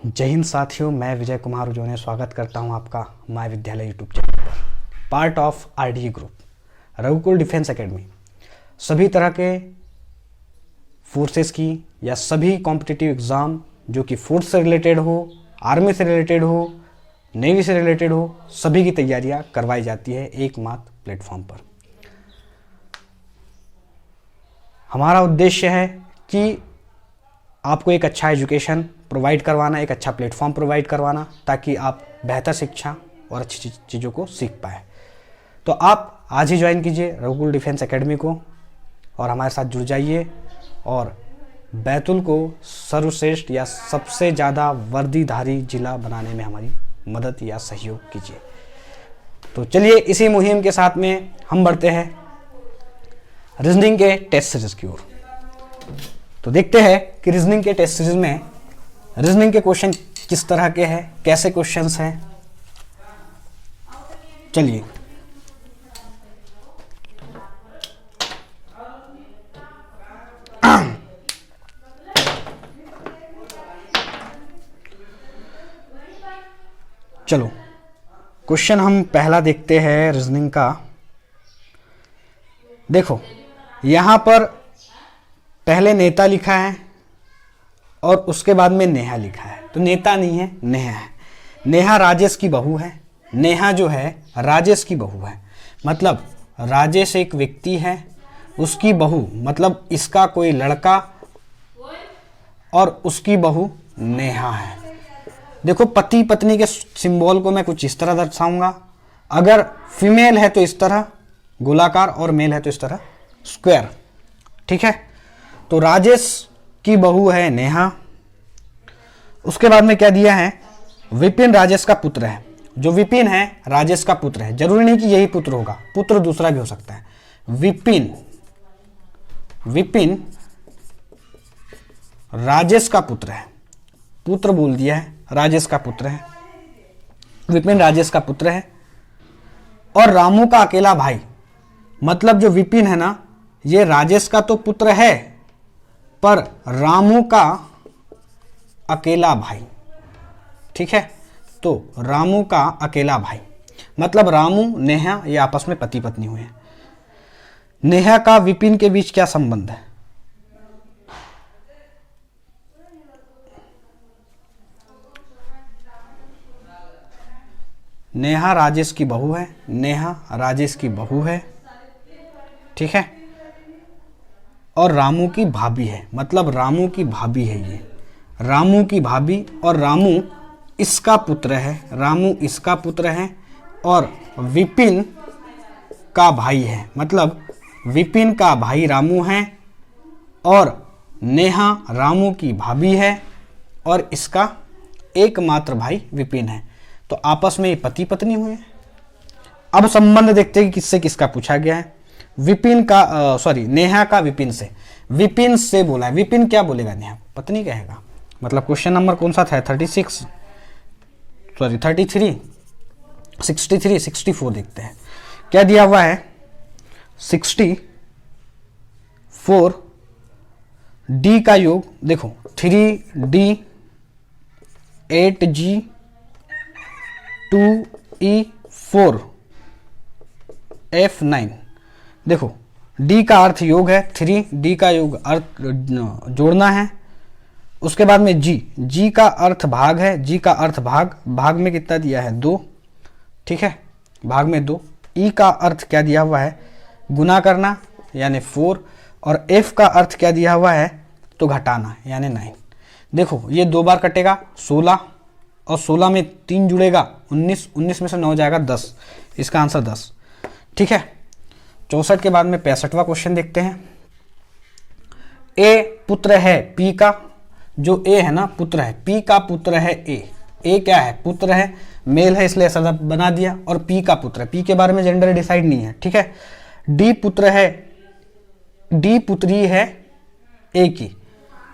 जय हिंद साथियों, मैं विजय कुमार उजोने स्वागत करता हूं आपका माय विद्यालय यूट्यूब चैनल पर। Part of RDE group, Raghukul defence academy सभी तरह के फोर्सेस की या सभी कॉम्पिटिटिव एग्ज़ाम जो कि फोर्स से रिलेटेड हो, आर्मी से रिलेटेड हो, नेवी से रिलेटेड हो, सभी की तैयारियां करवाई जाती है एकमात्र प्लेटफॉर्म पर। हमारा उद्देश्य है कि आपको एक अच्छा एजुकेशन प्रोवाइड करवाना, एक अच्छा प्लेटफॉर्म प्रोवाइड करवाना, ताकि आप बेहतर शिक्षा और अच्छी चीज़ों को सीख पाए। तो आप आज ही ज्वाइन कीजिए रघुकुल डिफेंस एकेडमी को और हमारे साथ जुड़ जाइए और बैतूल को सर्वश्रेष्ठ या सबसे ज़्यादा वर्दीधारी जिला बनाने में हमारी मदद या सहयोग कीजिए। तो चलिए इसी मुहिम के साथ में हम बढ़ते हैं रीजनिंग के टेस्ट सीरीज की ओर। तो देखते हैं कि रीजनिंग के टेस्ट सीरीज में रीजनिंग के क्वेश्चन किस तरह के हैं, कैसे क्वेश्चंस हैं। चलिए चलो क्वेश्चन हम पहला देखते हैं रीजनिंग का। देखो यहां पर पहले नेता लिखा है और उसके बाद में नेहा लिखा है। तो नेता नहीं है, नेहा है। नेहा राजेश की बहू है। नेहा जो है राजेश की बहू है, मतलब राजेश एक व्यक्ति है, उसकी बहू मतलब इसका कोई लड़का और उसकी बहू नेहा है। देखो पति पत्नी के सिंबल को मैं कुछ इस तरह दर्शाऊंगा। अगर फीमेल है तो इस तरह गोलाकार और मेल है तो इस तरह स्क्वायर। ठीक है, तो राजेश की बहू है नेहा। उसके बाद में क्या दिया है, विपिन राजेश का पुत्र है। जो विपिन है राजेश का पुत्र है, जरूरी नहीं कि यही पुत्र होगा, पुत्र दूसरा भी हो सकता है। विपिन राजेश का पुत्र है, पुत्र बोल दिया है, राजेश का पुत्र है, विपिन राजेश का पुत्र है। और रामू का अकेला भाई, मतलब जो विपिन है ना, ये राजेश का तो पुत्र है पर रामू का अकेला भाई। ठीक है, तो रामू का अकेला भाई मतलब रामू नेहा ये आपस में पति पत्नी हुए हैं। नेहा का विपिन के बीच क्या संबंध है? नेहा राजेश की बहू है, नेहा राजेश की बहू है। ठीक है, और रामू की भाभी है, मतलब रामू की भाभी है ये, रामू की भाभी। और रामू इसका पुत्र है, रामू इसका पुत्र है और विपिन का भाई है, मतलब विपिन का भाई रामू है और नेहा रामू की भाभी है और इसका एकमात्र भाई विपिन है। तो आपस में ये पति पत्नी हुए हैं। अब संबंध देखते हैं कि किससे किसका पूछा गया है। विपिन का नेहा का विपिन से, विपिन से बोला है। विपिन क्या बोलेगा, नेहा पत्नी कहेगा। मतलब क्वेश्चन नंबर कौन सा था, 33 33 63 64 देखते हैं क्या दिया हुआ है। 64 डी का योग देखो, 3D 8G 2E 4F9। देखो D का अर्थ योग है, 3D का योग अर्थ जोड़ना है। उसके बाद में G का अर्थ भाग है, G का अर्थ भाग में कितना दिया है, 2। ठीक है, भाग में 2। E का अर्थ क्या दिया हुआ है, गुना करना यानी 4। और F का अर्थ क्या दिया हुआ है, तो घटाना यानी 9। देखो ये 2 बार कटेगा 16 और 16 में 3 जुड़ेगा 19, 19 में से 9 जाएगा 10, इसका आंसर 10। ठीक है, 64 के बाद में 65वां क्वेश्चन देखते हैं। ए पुत्र है पी का, जो ए है ना पुत्र है, पी का पुत्र है ए। ए क्या है, पुत्र है, मेल है इसलिए ऐसा बना दिया। और पी का पुत्र है, पी के बारे में जेंडर डिसाइड नहीं है। ठीक है, डी पुत्र है, डी पुत्री है ए की।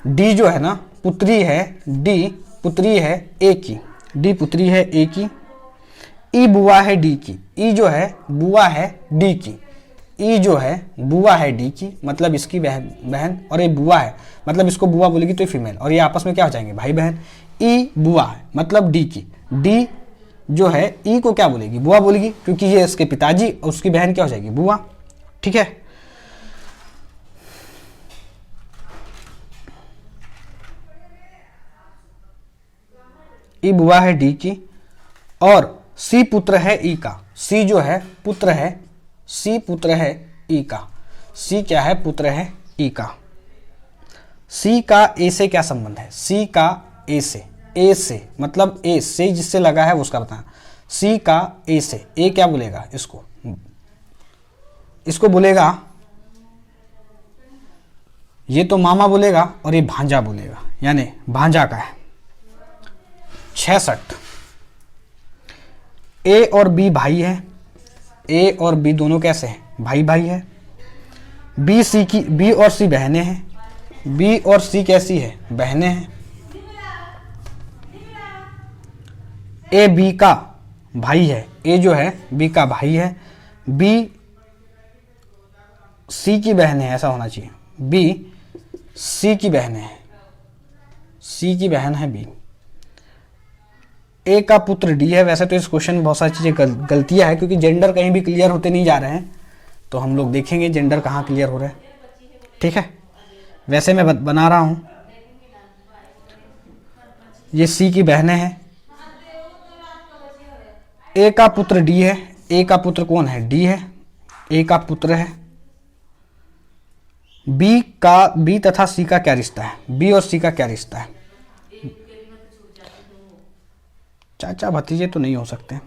डी जो है ना पुत्री है, डी पुत्री है ए की, डी पुत्री है ए की। ई बुआ है डी की, ई जो है बुआ है डी की, ई जो है बुआ है डी की, मतलब इसकी बहन, और ये बुआ है मतलब इसको बुआ बोलेगी तो ये फीमेल, और ये आपस में क्या हो जाएंगे, भाई बहन। ई बुआ है, मतलब डी की, डी जो है ई को क्या बोलेगी, बुआ बोलेगी, क्योंकि ये इसके पिताजी और उसकी बहन क्या हो जाएगी, बुआ। ठीक है, ई बुआ है डी की, और सी पुत्र है ई का, सी जो है पुत्र है, सी पुत्र है ई का, सी क्या है, पुत्र है ई का। सी का ए से क्या संबंध है, सी का ए से मतलब ए से जिससे लगा है उसका बताना। सी का ए से, ए क्या बोलेगा इसको, इसको बोलेगा, ये तो मामा बोलेगा और ये भांजा बोलेगा, यानी भांजा का है। 66, ए और बी भाई है, ए और बी दोनों कैसे हैं, भाई भाई है। बी सी की, बी और सी बहनें हैं, बी और सी कैसी है, बहनें हैं। ए बी का भाई है, ए जो है बी का भाई है, बी सी की बहन है, ऐसा होना चाहिए, बी सी की बहन है, सी की बहन है बी। ए का पुत्र डी है। वैसे तो इस क्वेश्चन में बहुत सारी चीज़ें गलतियां है, क्योंकि जेंडर कहीं भी क्लियर होते नहीं जा रहे हैं, तो हम लोग देखेंगे जेंडर कहाँ क्लियर हो रहे हैं। ठीक है, वैसे मैं बना रहा हूँ, ये सी की बहनें हैं, ए का पुत्र डी है, ए का पुत्र कौन है, डी है, ए का पुत्र है। बी तथा सी का क्या रिश्ता है, बी और सी का क्या रिश्ता है, चाचा भतीजे तो नहीं हो सकते,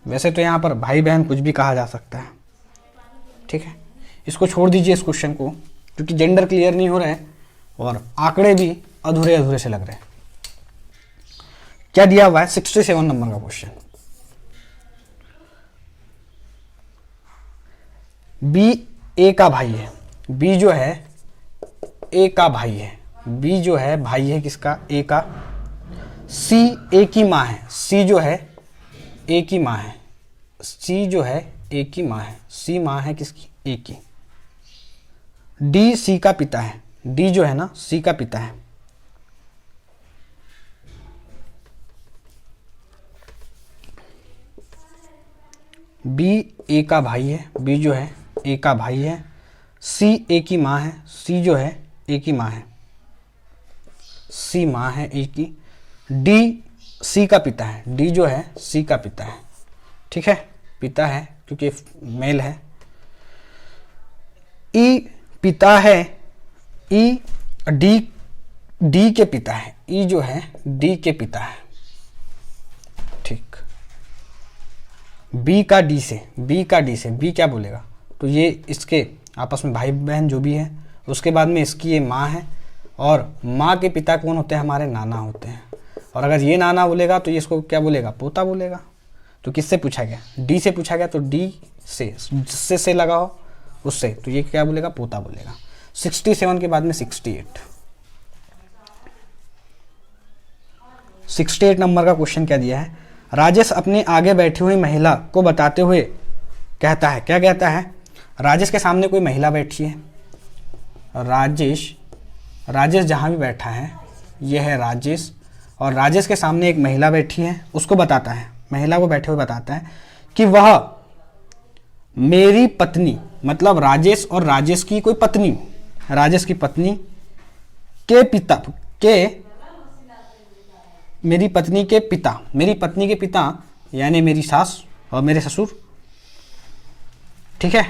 वैसे तो यहाँ पर भाई बहन कुछ भी कहा जा सकता है। ठीक है, इसको छोड़ दीजिए इस क्वेश्चन को, क्योंकि जेंडर क्लियर नहीं हो रहा है और आंकड़े भी अधूरे अधूरे से लग रहे हैं। क्या दिया हुआ है, 67 नंबर का क्वेश्चन। बी ए का भाई है, बी जो है ए का भाई है, बी जो है भाई है किसका, ए का। सी ए की माँ है, सी जो है ए की माँ है, सी जो है ए की माँ है, सी माँ है किसकी, ए की। डी सी का पिता है, डी जो है ना सी का पिता है। बी ए का भाई है, बी जो है ए का भाई है। सी ए की माँ है, सी जो है ए की माँ है, सी माँ है ए की। डी सी का पिता है, डी जो है सी का पिता है। ठीक है, पिता है क्योंकि मेल है। ई पिता है, ई डी के पिता है, ई जो है डी के पिता है। ठीक, बी का डी से, बी का डी से, बी क्या बोलेगा, तो ये इसके आपस में भाई बहन जो भी है। उसके बाद में इसकी ये माँ है, और माँ के पिता कौन होते हैं, हमारे नाना होते हैं। और अगर ये नाना बोलेगा तो ये इसको क्या बोलेगा, पोता बोलेगा। तो किससे पूछा गया, डी से पूछा गया, तो डी से, जिससे से लगाओ उससे, तो ये क्या बोलेगा, पोता बोलेगा। 67 के बाद में 68 नंबर का क्वेश्चन क्या दिया है। राजेश अपने आगे बैठी हुई महिला को बताते हुए कहता है, क्या कहता है, राजेश के सामने कोई महिला बैठी है, राजेश जहाँ भी बैठा है ये है राजेश, और राजेश के सामने एक महिला बैठी है, उसको बताता है, महिला को बैठे हुए बताता है कि वह मेरी पत्नी, मतलब राजेश और राजेश की कोई पत्नी, राजेश की पत्नी के पिता के, मेरी पत्नी के पिता, मेरी पत्नी के पिता यानी मेरी सास और मेरे ससुर। ठीक है,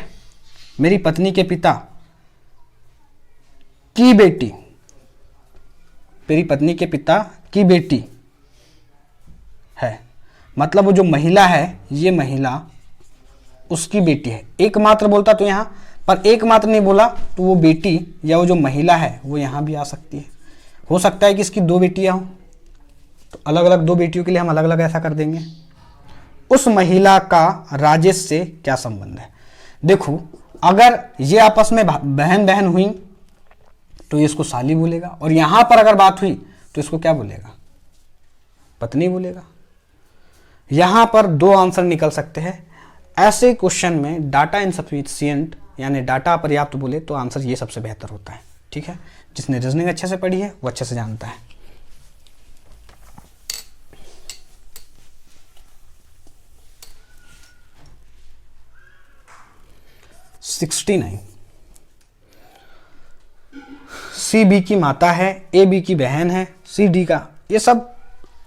मेरी पत्नी के पिता की बेटी, मेरी पत्नी के पिता की बेटी है, मतलब वो जो महिला है ये महिला उसकी बेटी है। एकमात्र बोलता तो यहाँ पर एकमात्र नहीं बोला, तो वो बेटी या वो जो महिला है वो यहाँ भी आ सकती है। हो सकता है कि इसकी दो बेटियां हों, तो अलग अलग दो बेटियों के लिए हम अलग अलग ऐसा कर देंगे। उस महिला का राजेश से क्या संबंध है। देखो, अगर ये आपस में बहन बहन हुई तो ये इसको साली बोलेगा, और यहां पर अगर बात हुई तो इसको क्या बोलेगा, पत्नी बोलेगा। यहां पर दो आंसर निकल सकते हैं। ऐसे क्वेश्चन में डाटा इनसफिशिएंट यानी डाटा अपर्याप्त बोले तो आंसर ये सबसे बेहतर होता है। ठीक है, जिसने रीजनिंग अच्छे से पढ़ी है वो अच्छे से जानता है। 69। सी बी की माता है, ए बी की बहन है, सी डी का, ये सब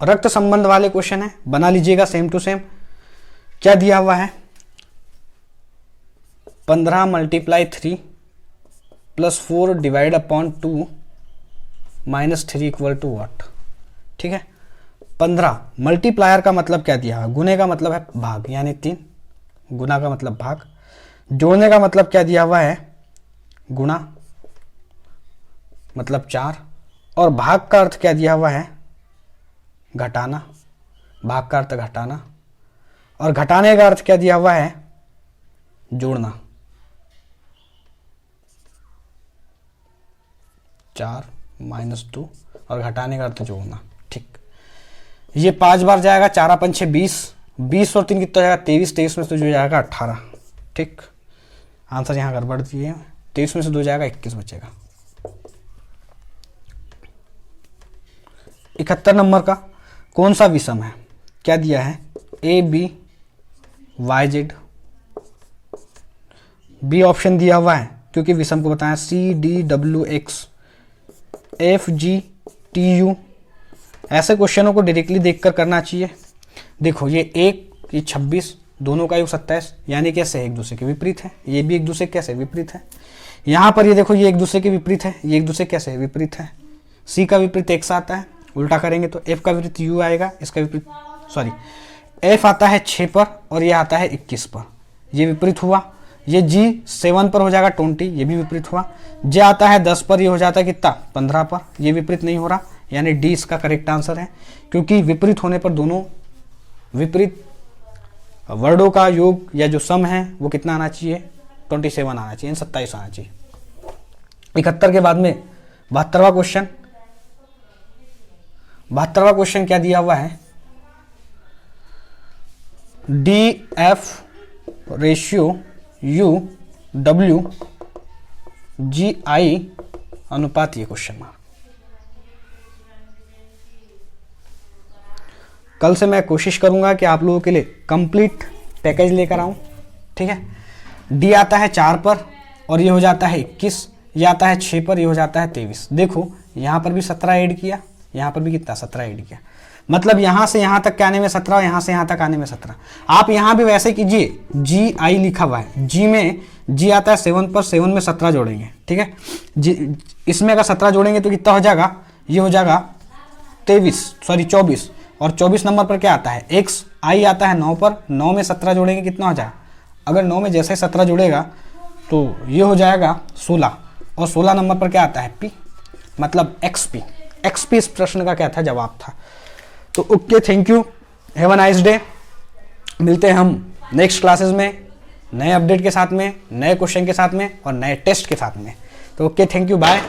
रक्त संबंध वाले क्वेश्चन है, बना लीजिएगा सेम टू सेम। क्या दिया हुआ है, 15 multiply 3 plus 4 divide upon 2 minus 3 equal to what. ठीक है, 15 मल्टीप्लायर का मतलब क्या दिया है, गुने का मतलब है भाग, यानी 3, गुना का मतलब भाग, जोड़ने का मतलब क्या दिया हुआ है, गुणा मतलब 4, और भाग का अर्थ क्या दिया हुआ है, घटाना, भाग का अर्थ घटाना, और घटाने का अर्थ क्या दिया हुआ है, जोड़ना। 4 माइनस 2 और घटाने का अर्थ जोड़ना। ठीक, ये 5 बार जाएगा, 4 अपन 6 20, 20 और 3 कितना जाएगा 23, 23 में से 2 जाएगा 18। ठीक, आंसर यहाँ गड़बड़ दिए, 23 में से 2 जाएगा 21 बचेगा। 71 नंबर का कौन सा विषम है, क्या दिया है, A B Y Z, B option दिया हुआ है क्योंकि विषम को बताया, C D W X F G T U. ऐसे क्वेश्चनों को डायरेक्टली देखकर करना चाहिए। देखो ये 1 ये 26, दोनों का योग 27, यानी कैसे एक दूसरे के विपरीत है, ये भी एक दूसरे कैसे विपरीत है। यहाँ पर ये देखो ये एक दूसरे के विपरीत है, ये एक दूसरे कैसे विपरीत है। सी का विपरीत एक्स आता है, उल्टा करेंगे तो एफ का विपरीत यू आएगा, इसका विपरीत सॉरी एफ आता है 6 पर और ये आता है 21 पर, ये विपरीत हुआ। ये जी 7 पर हो जाएगा 20, ये भी विपरीत हुआ। जे आता है 10 पर, ये हो जाता है कितना 15 पर, ये विपरीत नहीं हो रहा, यानी डी इसका करेक्ट आंसर है। क्योंकि विपरीत होने पर दोनों विपरीत वर्डों का योग या जो सम है वो कितना आना चाहिए, 27 आना चाहिए, 27 आना चाहिए। 71 के बाद में 72वां क्वेश्चन, 72वां क्वेश्चन क्या दिया हुआ है, D F ratio U W G I अनुपात, ये क्वेश्चन मार्क। कल से मैं कोशिश करूंगा कि आप लोगों के लिए कंप्लीट पैकेज लेकर आऊं। ठीक है, डी आता है 4 पर और ये हो जाता है 21, ये आता है 6 पर, ये हो जाता है 23। देखो यहाँ पर भी 17 ऐड किया, यहाँ पर भी कितना 17 ऐड किया, मतलब यहाँ से यहाँ तक आने में 17, यहाँ से यहाँ तक आने में 17। आप यहाँ भी वैसे कीजिए, जी आई लिखा हुआ है, जी में जी आता है 7 पर, 7 में 17 जोड़ेंगे। ठीक है, जी इसमें अगर 17 जोड़ेंगे तो कितना हो जाएगा, ये हो जाएगा 24, और 24 नंबर पर क्या आता है, एक्स आई आता है 9 पर, 9 में 17 जोड़ेंगे कितना हो जाएगा, अगर 9 में जैसे 17 जुड़ेगा तो ये हो जाएगा 16, और 16 नंबर पर क्या आता है पी, मतलब एक्सपी। एक्सपी इस प्रश्न का क्या था, जवाब था। तो okay, thank you, have a nice day. मिलते हैं हम नेक्स्ट क्लासेस में नए अपडेट के साथ में, नए क्वेश्चन के साथ में और नए टेस्ट के साथ में। तो ओके, थैंक यू, बाय।